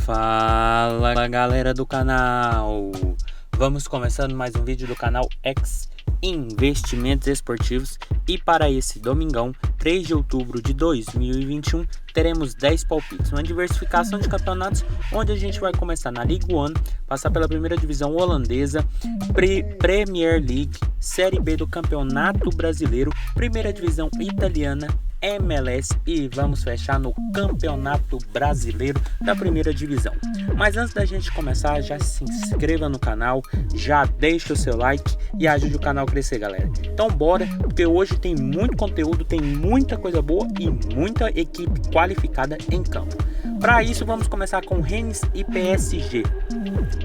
Fala galera do canal, vamos começando mais um vídeo do canal X Investimentos Esportivos. E para esse domingão, 3 de outubro de 2021, teremos 10 palpites, uma diversificação de campeonatos, onde a gente vai começar na Ligue 1, passar pela primeira divisão holandesa, Premier League, Série B do Campeonato Brasileiro, primeira divisão italiana, MLS, e vamos fechar no Campeonato Brasileiro da primeira divisão. Mas antes da gente começar, já se inscreva no canal, já deixa o seu like e ajude o canal a crescer, galera. Então bora, porque hoje tem muito conteúdo, tem muita coisa boa e muita equipe qualificada em campo. Para isso vamos começar com Rennes e PSG.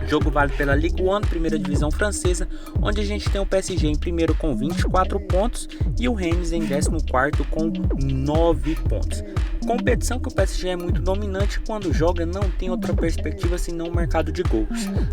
Jogo válido pela Ligue 1, primeira divisão francesa, onde a gente tem o PSG em primeiro com 24 pontos e o Rennes em 14º com 9 pontos. Competição que o PSG é muito dominante, quando joga não tem outra perspectiva senão o mercado de gols.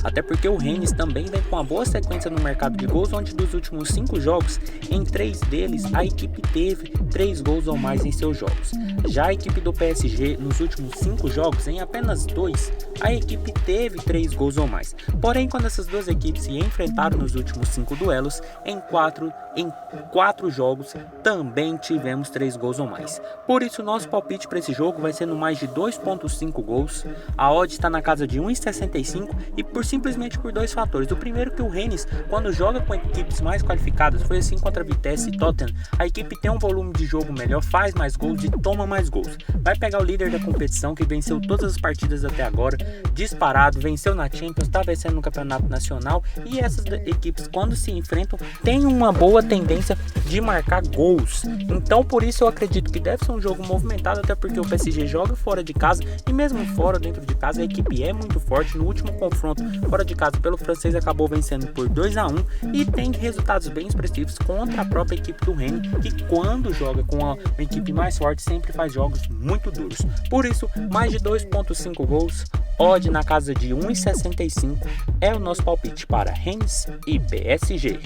Até porque o Rennes também vem com uma boa sequência no mercado de gols, onde dos últimos 5 jogos, em 3 deles a equipe teve 3 gols ou mais em seus jogos. Já a equipe do PSG nos últimos 5 jogos, em apenas 2, a equipe teve 3 gols ou mais. Porém, quando essas duas equipes se enfrentaram nos últimos 5 duelos, em 4 jogos também tivemos 3 gols ou mais. Por isso nosso palpite para esse jogo vai ser no mais de 2.5 gols. A odd está na casa de 1,65 e simplesmente por dois fatores. O primeiro, que o Rennes, quando joga com equipes mais qualificadas, foi assim contra a Vitesse e Tottenham, a equipe tem um volume de jogo melhor, faz mais gols e toma mais gols. Vai pegar o líder da competição, que venceu todas as partidas até agora, disparado, venceu na Champions, está vencendo no Campeonato Nacional, e essas equipes, quando se enfrentam, têm uma boa tendência de marcar gols. Então por isso eu acredito que deve ser um jogo movimentado, até porque o PSG joga fora de casa, e mesmo fora, dentro de casa, a equipe é muito forte. No último confronto fora de casa pelo francês, acabou vencendo por 2-1 e tem resultados bem expressivos contra a própria equipe do Rennes, que quando joga com uma equipe mais forte sempre faz jogos muito duros. Por isso, mais de 2.5 gols, odd na casa de 1,65 é o nosso palpite para Rennes e PSG.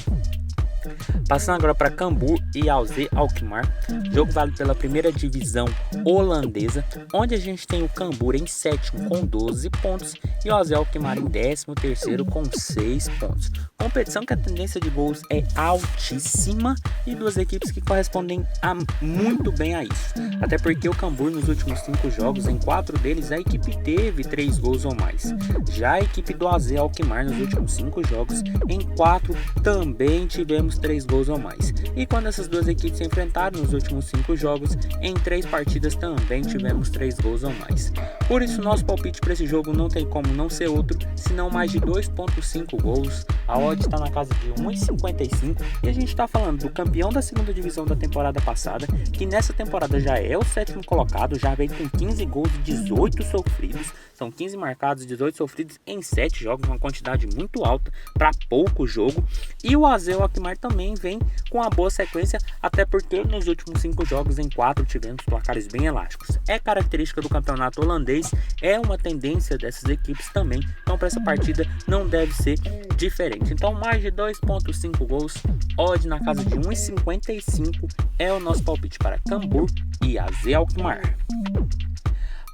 Passando agora para Cambuur e AZ Alkmaar, jogo válido pela primeira divisão holandesa, onde a gente tem o Cambuur em 7º com 12 pontos e o AZ Alkmaar em 13º com 6 pontos. Competição que a tendência de gols é altíssima e duas equipes que correspondem muito bem a isso. Até porque o Cambuur nos últimos 5 jogos, em 4 deles a equipe teve 3 gols ou mais. Já a equipe do AZ Alkmaar nos últimos 5 jogos, em 4 também tivemos 3 gols ou mais. E quando essas duas equipes se enfrentaram nos últimos 5 jogos, em 3 partidas também tivemos 3 gols ou mais. Por isso nosso palpite para esse jogo não tem como não ser outro, senão mais de 2.5 gols. A odd está na casa de 1,55 e a gente está falando do campeão da segunda divisão da temporada passada, que nessa temporada já é o 7º colocado, já vem com 15 gols e 18 sofridos. São 15 marcados e 18 sofridos em 7 jogos, uma quantidade muito alta para pouco jogo. E o AZ Alkmaar também vem com uma boa sequência, até porque nos últimos 5 jogos, em 4 tivemos placares bem elásticos. É característica do campeonato holandês, é uma tendência dessas equipes também, então para essa partida não deve ser diferente. Então mais de 2.5 gols, odd na casa de 1,55 é o nosso palpite para Cambuur e AZ Alkmaar.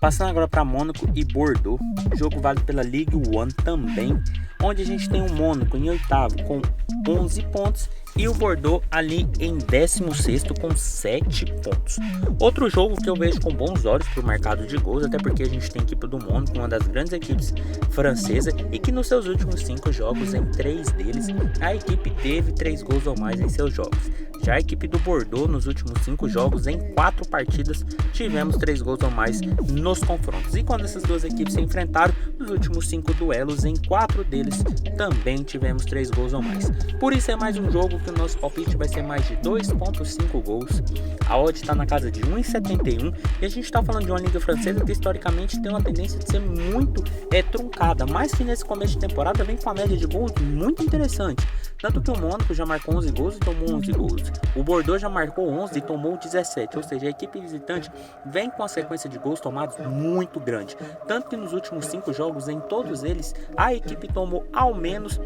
Passando agora para Mônaco e Bordeaux, jogo válido pela Ligue 1 também, onde a gente tem o Mônaco em 8º com 11 pontos e o Bordeaux ali em 16º com 7 pontos. Outro jogo que eu vejo com bons olhos para o mercado de gols, até porque a gente tem a equipe do Mônaco, uma das grandes equipes francesas, e que nos seus últimos 5 jogos, em 3 deles, a equipe teve 3 gols ou mais em seus jogos. Já a equipe do Bordeaux, nos últimos 5 jogos, em 4 partidas, tivemos 3 gols ou mais nos confrontos. E quando essas duas equipes se enfrentaram, nos últimos 5 duelos, em 4 deles, também tivemos 3 gols ou mais. Por isso é mais um jogo que o nosso palpite vai ser mais de 2.5 gols. A odd está na casa de 1,71 e a gente está falando de uma liga francesa que historicamente tem uma tendência de ser muito truncada, mas que nesse começo de temporada vem com uma média de gols muito interessante. Tanto que o Mônaco já marcou 11 gols e tomou 11 gols. O Bordeaux já marcou 11 e tomou 17, ou seja, a equipe visitante vem com uma sequência de gols tomados muito grande. Tanto que nos últimos 5 jogos, em todos eles, a equipe tomou ao menos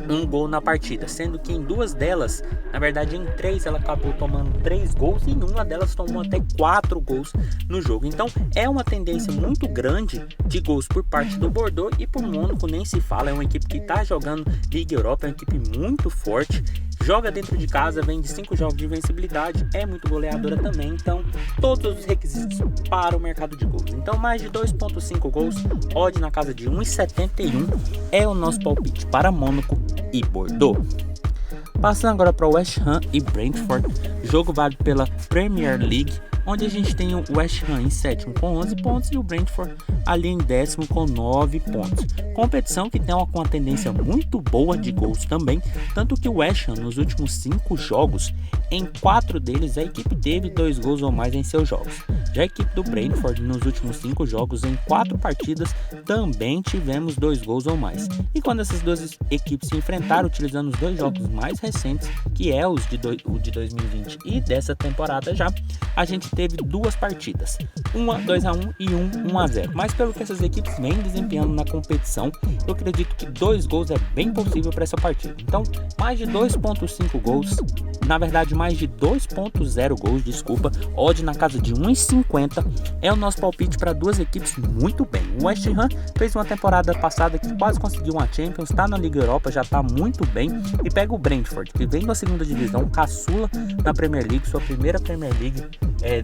um gol na partida, sendo que em 2 delas, na verdade em 3, ela acabou tomando 3 gols e em uma delas tomou até 4 gols no jogo. Então é uma tendência muito grande de gols por parte do Bordeaux, e por Mônaco nem se fala. É uma equipe que está jogando Liga Europa, é uma equipe muito forte, joga dentro de casa, vem de 5 jogos de invencibilidade, é muito goleadora também. Então todos os requisitos para o mercado de gols. Então mais de 2.5 gols, odd na casa de 1,71 é o nosso palpite para Mônaco e Bordeaux. Passando agora para o West Ham e Brentford, jogo válido pela Premier League, onde a gente tem o West Ham em sétimo com 11 pontos e o Brentford ali em décimo com 9 pontos. Competição que tem uma tendência muito boa de gols também, tanto que o West Ham nos últimos 5 jogos, em 4 deles a equipe teve 2 gols ou mais em seus jogos. Já a equipe do Brentford nos últimos 5 jogos, em 4 partidas, também tivemos 2 gols ou mais. E quando essas duas equipes se enfrentaram utilizando os 2 jogos mais recentes, que é o de 2020 e dessa temporada já, a gente teve 2 partidas, uma 2-1 e 1-0. Mas pelo que essas equipes vêm desempenhando na competição, eu acredito que 2 gols é bem possível para essa partida. Então, mais de 2.5 gols, na verdade mais de 2.0 gols, odd na casa de 1,50 é o nosso palpite para duas equipes muito bem. O West Ham fez uma temporada passada que quase conseguiu uma Champions, está na Liga Europa, já está muito bem, e pega o Brentford, que vem da segunda divisão, caçula na Premier League, sua primeira Premier League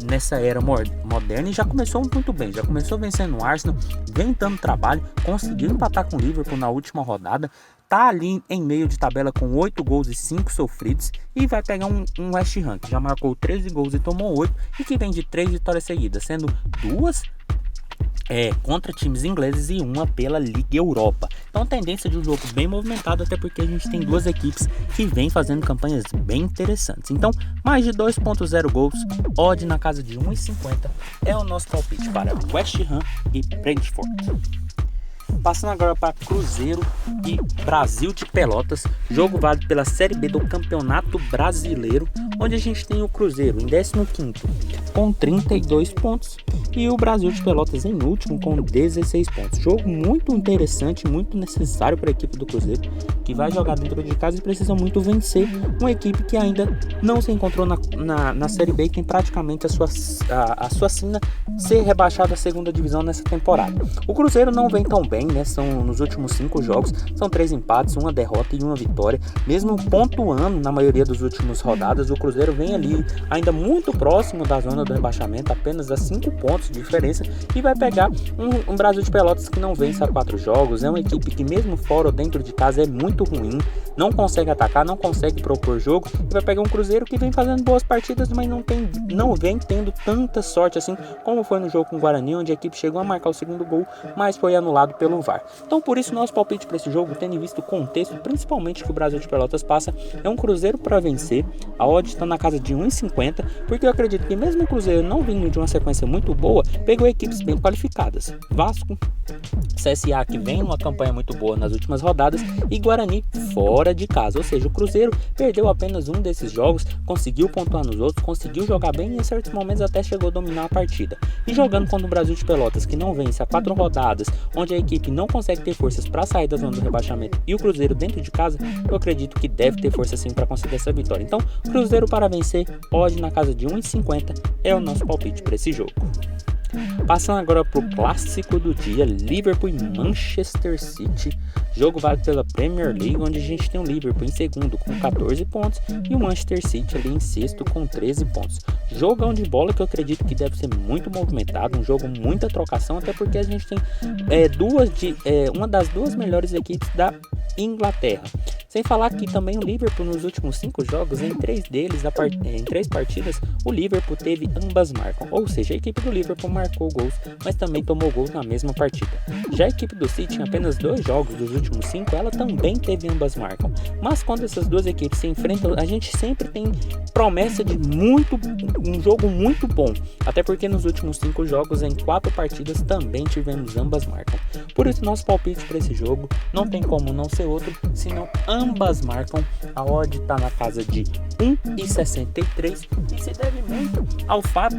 nessa era moderna, e já começou muito bem, já começou vencendo o Arsenal, vem dando trabalho, conseguiu empatar com o Liverpool na última rodada, tá ali em meio de tabela com 8 gols e 5 sofridos, e vai pegar um West Ham que já marcou 13 gols e tomou 8, e que vem de 3 vitórias seguidas, sendo 2 contra times ingleses e uma pela Liga Europa. Então tendência de um jogo bem movimentado, até porque a gente tem duas equipes que vêm fazendo campanhas bem interessantes. Então mais de 2.0 gols, odd na casa de 1,50 é o nosso palpite para West Ham e Brentford. Passando agora para Cruzeiro e Brasil de Pelotas, jogo válido pela Série B do Campeonato Brasileiro, onde a gente tem o Cruzeiro em 15º com 32 pontos e o Brasil de Pelotas em último com 16 pontos. Jogo muito interessante, muito necessário para a equipe do Cruzeiro, que vai jogar dentro de casa e precisa muito vencer uma equipe que ainda não se encontrou na Série B, e tem praticamente a sua sina ser rebaixada à segunda divisão nessa temporada. O Cruzeiro não vem tão bem, né? São nos últimos 5 jogos, são 3 empates, uma derrota e uma vitória, mesmo pontuando na maioria das últimas rodadas. O Cruzeiro vem ali ainda muito próximo da zona do rebaixamento, apenas a 5 pontos de diferença, e vai pegar um Brasil de Pelotas que não vence há 4 jogos, é uma equipe que mesmo fora ou dentro de casa é muito ruim, não consegue atacar, não consegue propor jogo, e vai pegar um Cruzeiro que vem fazendo boas partidas, mas não vem tendo tanta sorte assim como foi no jogo com o Guarani, onde a equipe chegou a marcar o segundo gol, mas foi anulado pelo VAR. Então por isso nosso palpite para esse jogo, tendo visto o contexto, principalmente que o Brasil de Pelotas passa, é um Cruzeiro para vencer, a odd está na casa de 1,50, porque eu acredito que mesmo o Cruzeiro não vindo de uma sequência muito boa, pegou equipes bem qualificadas, Vasco, CSA, que vem numa campanha muito boa nas últimas rodadas, e Guarani fora de casa, ou seja, o Cruzeiro perdeu apenas um desses jogos, conseguiu pontuar nos outros, conseguiu jogar bem e em certos momentos até chegou a dominar a partida. E jogando contra o Brasil de Pelotas, que não vence há 4 rodadas, onde a equipe não consegue ter forças para sair da zona do rebaixamento, e o Cruzeiro dentro de casa, eu acredito que deve ter força sim para conseguir essa vitória. Então, Cruzeiro para vencer, odd na casa de 1,50 é o nosso palpite para esse jogo. Passando agora para o clássico do dia, Liverpool e Manchester City, jogo válido pela Premier League, onde a gente tem o Liverpool em segundo com 14 pontos e o Manchester City ali em sexto com 13 pontos. Jogão de bola que eu acredito que deve ser muito movimentado, um jogo muita trocação, até porque a gente tem uma das 2 melhores equipes da Inglaterra. Sem falar que também o Liverpool nos últimos 5 jogos, em 3 deles, em 3 partidas, o Liverpool teve ambas marcam, ou seja, a equipe do Liverpool marcou gols, mas também tomou gols na mesma partida. Já a equipe do City, em apenas 2 jogos dos últimos 5, ela também teve ambas marcam. Mas quando essas duas equipes se enfrentam, a gente sempre tem promessa de um jogo muito bom, até porque nos últimos 5 jogos, em 4 partidas, também tivemos ambas marcam. Por isso, nosso palpite para esse jogo não tem como não ser outro, senão ambas marcam. A odd está na casa de 1,63 e se deve muito ao fato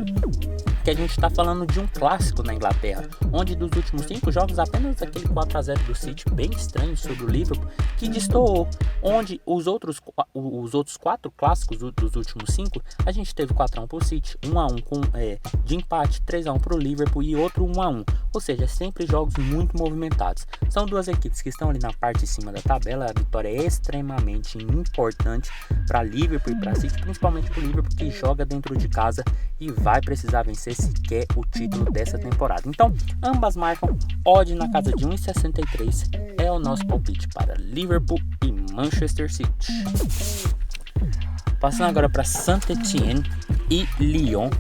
porque a gente está falando de um clássico na Inglaterra, onde dos últimos 5 jogos apenas aquele 4-0 do City bem estranho sobre o Liverpool que destoou, onde os outros 4 clássicos dos últimos 5 a gente teve 4-1 pro City, 1-1 de empate, 3-1 pro Liverpool e outro 1-1, ou seja, sempre jogos muito movimentados. São duas equipes que estão ali na parte de cima da tabela, a vitória é extremamente importante para Liverpool e para City, principalmente para o Liverpool que joga dentro de casa e vai precisar vencer se quer o título dessa temporada. Então, ambas marcam odd na casa de 1,63, é o nosso palpite para Liverpool e Manchester City. Passando agora para Saint-Étienne e Lyon,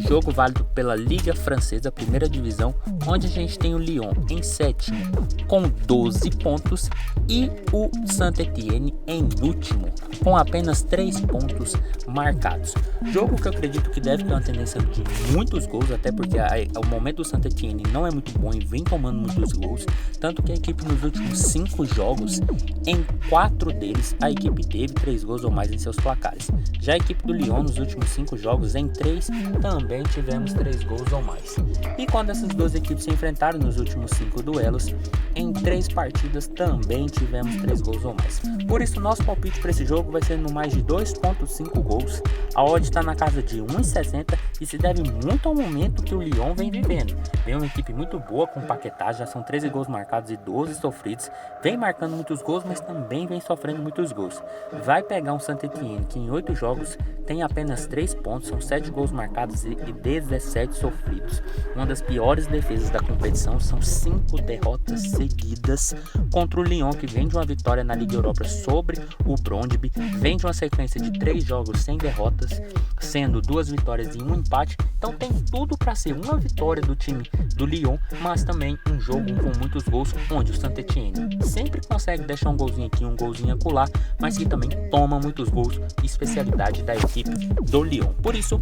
jogo válido pela Liga Francesa, primeira divisão, onde a gente tem o Lyon em sétimo com 12 pontos e o Saint-Étienne em último com apenas 3 pontos marcados. Jogo que eu acredito que deve ter uma tendência de muitos gols, até porque o momento do Saint-Étienne não é muito bom e vem tomando muitos gols, tanto que a equipe nos últimos 5 jogos, em 4 deles a equipe teve 3 gols ou mais em seus placares. Já a equipe do Lyon nos últimos 5 jogos, em 3 também tivemos 3 gols ou mais. E quando essas duas equipes se enfrentaram nos últimos 5 duelos, em 3 partidas também tivemos 3 gols ou mais. Por isso nosso palpite para esse jogo vai ser no mais de 2.5 gols. A odd está na casa de 1,60 e se deve muito ao momento que o Lyon vem vivendo. Vem uma equipe muito boa com Paquetá, já são 13 gols marcados e 12 sofridos. Vem marcando muitos gols, mas também vem sofrendo muitos gols. Vai pegar um Saint-Étienne que em 8 jogos tem apenas 3 pontos, são 7 gols marcados e 17 sofridos. Uma das piores defesas da competição, são 5 derrotas seguidas contra o Lyon, que vem de uma vitória na Liga Europa sobre o Brøndby, vem de uma sequência de 3 jogos sem derrotas, sendo 2 vitórias e 1 empate. Então tem tudo para ser uma vitória do time do Lyon, mas também um jogo com muitos gols, onde o Saint-Étienne sempre consegue deixar um golzinho aqui, um golzinho acolá, mas que também toma muitos gols, especialidade da equipe do Lyon. Por isso,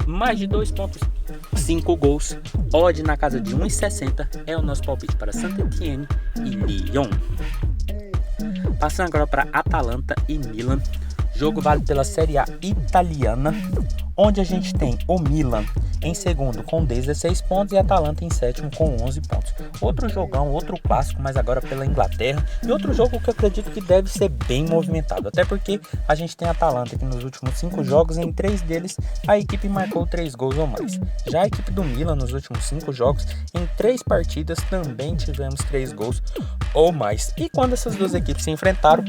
mais de 2.5 gols, odd na casa de 1,60 é o nosso palpite para Saint-Étienne e Lyon. Passando agora para Atalanta e Milan, jogo válido pela Série A italiana, onde a gente tem o Milan em segundo com 16 pontos e a Atalanta em sétimo com 11 pontos. Outro jogão, outro clássico, mas agora pela Inglaterra, e outro jogo que eu acredito que deve ser bem movimentado, até porque a gente tem a Atalanta que nos últimos 5 jogos, em 3 deles a equipe marcou 3 gols ou mais. Já a equipe do Milan nos últimos 5 jogos, em 3 partidas também tivemos 3 gols ou mais. E quando essas duas equipes se enfrentaram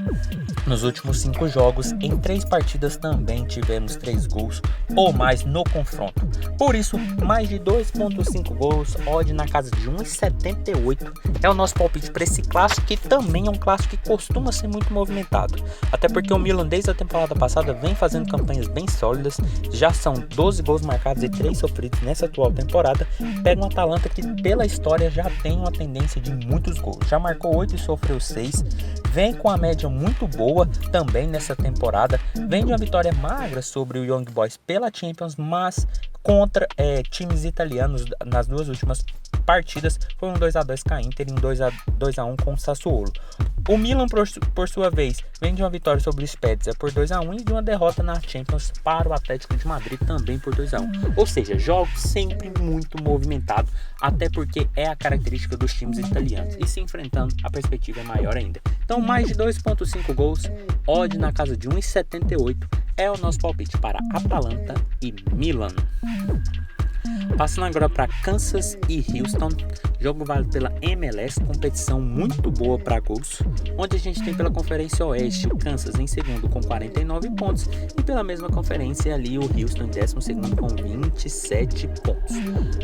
nos últimos 5 jogos, em 3 partidas também tivemos 3 gols ou mais no confronto. Por isso, mais de 2.5 gols, odd na casa de 1,78 é o nosso palpite para esse clássico, que também é um clássico que costuma ser muito movimentado, até porque o Milan desde a temporada passada vem fazendo campanhas bem sólidas, já são 12 gols marcados e 3 sofridos nessa atual temporada. Pega um Atalanta que pela história já tem uma tendência de muitos gols, já marcou 8 e sofreu 6, vem com a média muito boa também nessa temporada, vem de uma vitória magra sobre o Young Boys pela Champions, mas contra times italianos nas 2 últimas partidas foi um 2-2 com a Inter e um 2-1 com o Sassuolo. O Milan, por sua vez, vem de uma vitória sobre o Spezia por 2-1 e de uma derrota na Champions para o Atlético de Madrid também por 2-1. Ou seja, jogos sempre muito movimentados, até porque é a característica dos times italianos. E se enfrentando, a perspectiva é maior ainda. Então, mais de 2.5 gols, odd na casa de 1,78 é o nosso palpite para Atalanta e Milan. Passando agora para Kansas e Houston, jogo válido pela MLS, competição muito boa para gols, onde a gente tem pela Conferência Oeste o Kansas em segundo com 49 pontos e pela mesma conferência ali o Houston em 12º com 27 pontos.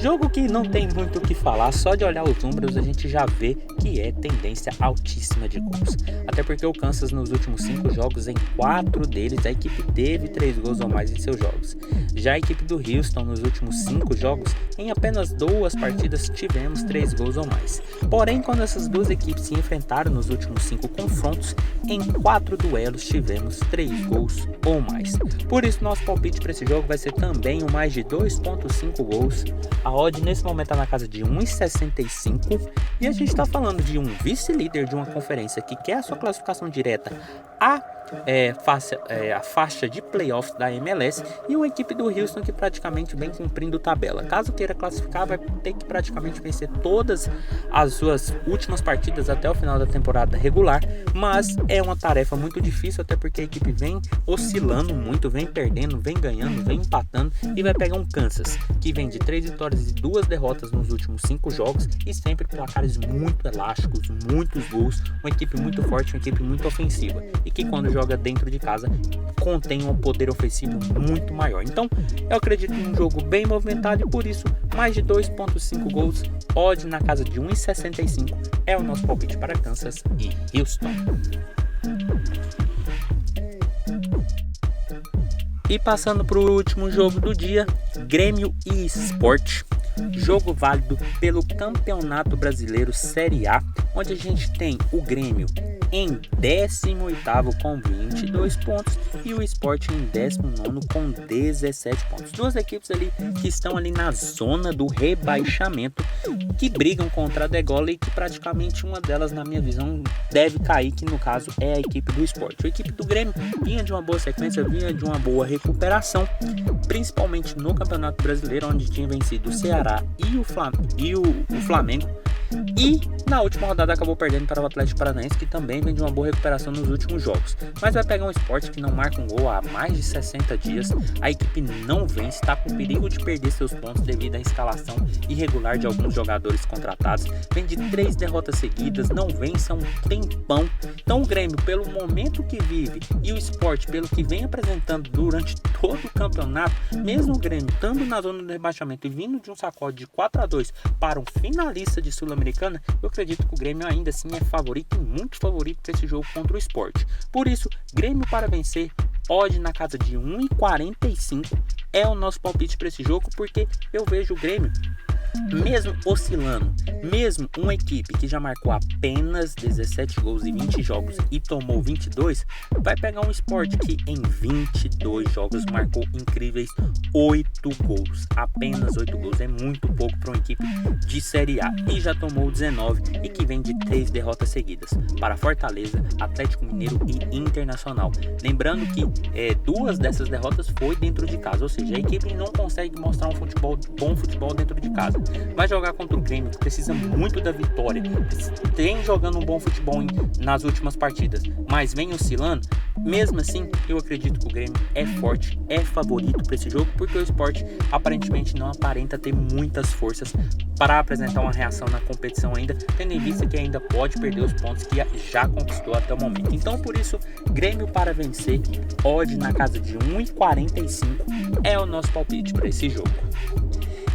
Jogo que não tem muito o que falar, só de olhar os números a gente já vê que é tendência altíssima de gols, até porque o Kansas nos últimos 5 jogos, em 4 deles a equipe teve 3 gols ou mais em seus jogos. Já a equipe do Houston nos últimos 5 jogos, em apenas 2 partidas tivemos 3 gols ou mais. Porém, quando essas duas equipes se enfrentaram nos últimos 5 confrontos, em 4 duelos tivemos 3 gols ou mais. Por isso, nosso palpite para esse jogo vai ser também o mais de 2.5 gols. A odd nesse momento está na casa de 1,65 e a gente está falando de um vice-líder de uma conferência que quer a sua classificação direta à a faixa de playoffs da MLS, e uma equipe do Houston que praticamente vem cumprindo tabela. Caso queira classificar, vai ter que praticamente vencer todas as suas últimas partidas até o final da temporada regular, mas é uma tarefa muito difícil, até porque a equipe vem oscilando muito, vem perdendo, vem ganhando, vem empatando, e vai pegar um Kansas que vem de 3 vitórias e 2 derrotas nos últimos 5 jogos, e sempre placares muito elásticos, muitos gols, uma equipe muito forte, uma equipe muito ofensiva, e que quando joga dentro de casa contém um poder ofensivo muito maior. Então eu acredito em um jogo bem movimentado, e por isso mais de 2.5 gols, odd na casa de 1,65 é o nosso palpite para Kansas e Houston. E passando para o último jogo do dia, Grêmio e Sport. Jogo válido pelo Campeonato Brasileiro Série A, onde a gente tem o Grêmio em 18º com 22 pontos e o Sport em 19º com 17 pontos. Duas equipes ali que estão ali na zona do rebaixamento, que brigam contra a degola, e que praticamente uma delas, na minha visão, deve cair, que no caso é a equipe do Sport. A equipe do Grêmio vinha de uma boa sequência, vinha de uma boa recuperação, principalmente no Campeonato Brasileiro, onde tinha vencido o Ceará e o Flamengo. E na última rodada acabou perdendo para o Atlético Paranaense, que também vem de uma boa recuperação nos últimos jogos. Mas vai pegar um Sport que não marca um gol há mais de 60 dias. A equipe não vence, está com perigo de perder seus pontos devido à escalação irregular de alguns jogadores contratados. Vem de 3 derrotas seguidas, não vence há um tempão. Então o Grêmio, pelo momento que vive, e o Sport pelo que vem apresentando durante todo o campeonato, mesmo o Grêmio estando na zona do rebaixamento e vindo de um sacode de 4-2 para um finalista de Sul-Americana, eu acredito que o Grêmio ainda assim é favorito, e muito favorito para esse jogo contra o Sport. Por isso, Grêmio para vencer, odd na casa de 1,45 é o nosso palpite para esse jogo, porque eu vejo o Grêmio, mesmo oscilando, mesmo uma equipe que já marcou apenas 17 gols em 20 jogos e tomou 22, vai pegar um Sport que em 22 jogos marcou incríveis 8 gols. Apenas 8 gols é muito pouco para uma equipe de Série A, e já tomou 19, e que vem de 3 derrotas seguidas para Fortaleza, Atlético Mineiro e Internacional. Lembrando que 2 dessas derrotas foi dentro de casa, ou seja, a equipe não consegue mostrar um bom futebol dentro de casa. Vai jogar contra o Grêmio, que precisa muito da vitória, tem jogando um bom futebol nas últimas partidas, mas vem oscilando. Mesmo assim, eu acredito que o Grêmio é forte, é favorito para esse jogo, porque o Sport aparentemente não aparenta ter muitas forças para apresentar uma reação na competição ainda, tendo em vista que ainda pode perder os pontos que já conquistou até o momento. Então, por isso, Grêmio para vencer, odd na casa de 1,45 é o nosso palpite para esse jogo.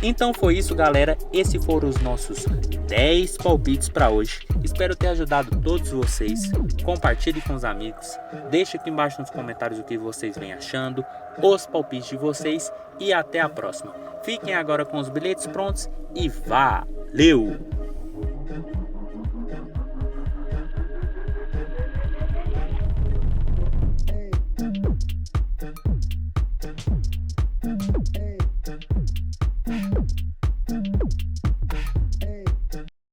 Então foi isso, galera, esses foram os nossos 10 palpites para hoje. Espero ter ajudado todos vocês. Compartilhe com os amigos, deixe aqui embaixo nos comentários o que vocês vêm achando, os palpites de vocês, e até a próxima. Fiquem agora com os bilhetes prontos e valeu!